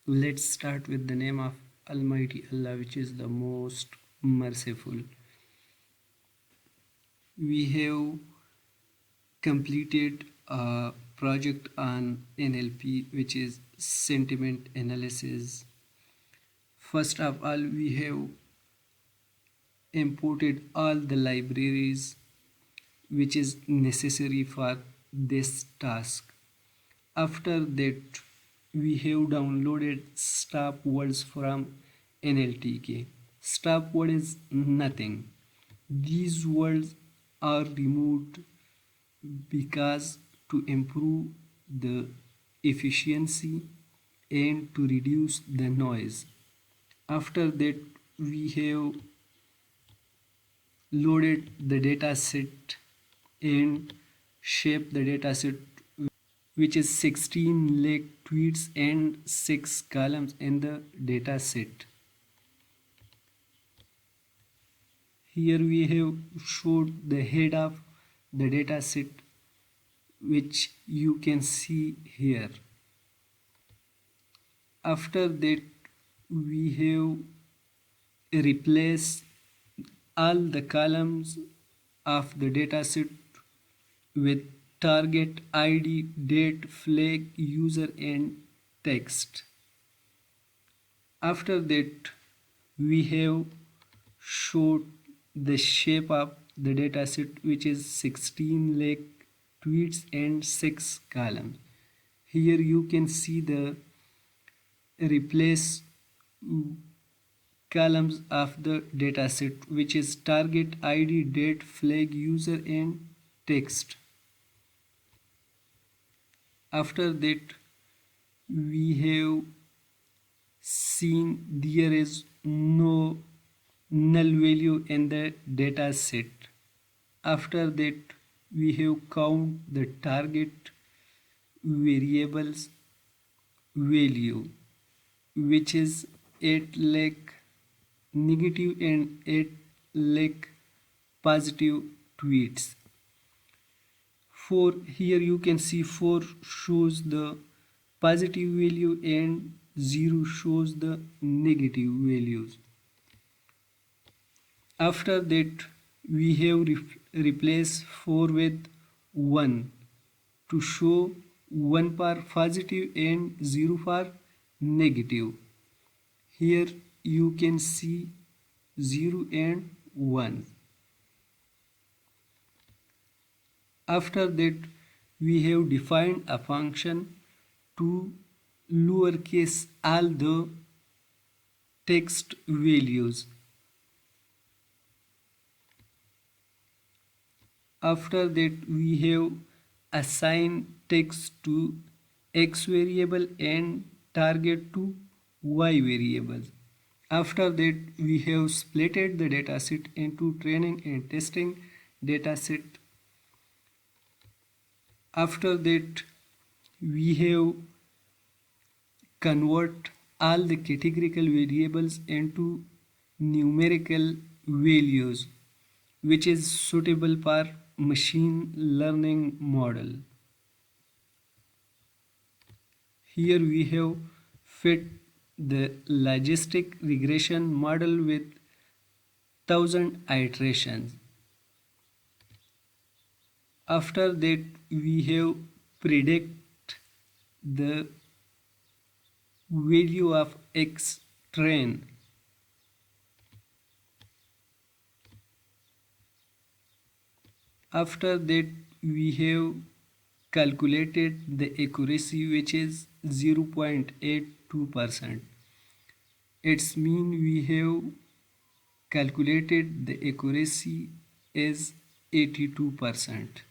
Let's start with the name of Almighty Allah, which is the most merciful. We have completed a project on NLP, which is sentiment analysis. First of all, we have imported all the libraries which is necessary for this task. After that, we have downloaded stop words from NLTK. Stop word is nothing. These words are removed because to improve the efficiency and to reduce the noise. After that, we have loaded the data set and shape the data set, which is 16 lakh tweets and 6 columns in the data set. Here we have showed the head of the data set, which you can see here. After that, we have replaced all the columns of the dataset with target, ID, date, flag, user and text. After that, we have showed the shape of the dataset, which is 16 lakh tweets and 6 columns. Here you can see the replace columns of the dataset, which is target, ID, date, flag, user and text. After that, we have seen there is no null value in the data set. After that, we have count the target variables value, which is 8 lakh negative and 8 lakh positive tweets. Here you can see 4 shows the positive value and 0 shows the negative values. After that, we have replaced 4 with 1 to show 1 for positive and 0 for negative. Here you can see 0 and 1. After that, we have defined a function to lowercase all the text values. After that, we have assigned text to x variable and target to y variables. After that, we have splitted the dataset into training and testing dataset. After that, we have convert all the categorical variables into numerical values, which is suitable for machine learning model. Here we have fit the logistic regression model with 1000 iterations. After that, we have predict the value of x train. After that, we have calculated the accuracy, which is 0.82%. It's mean we have calculated the accuracy is 82%.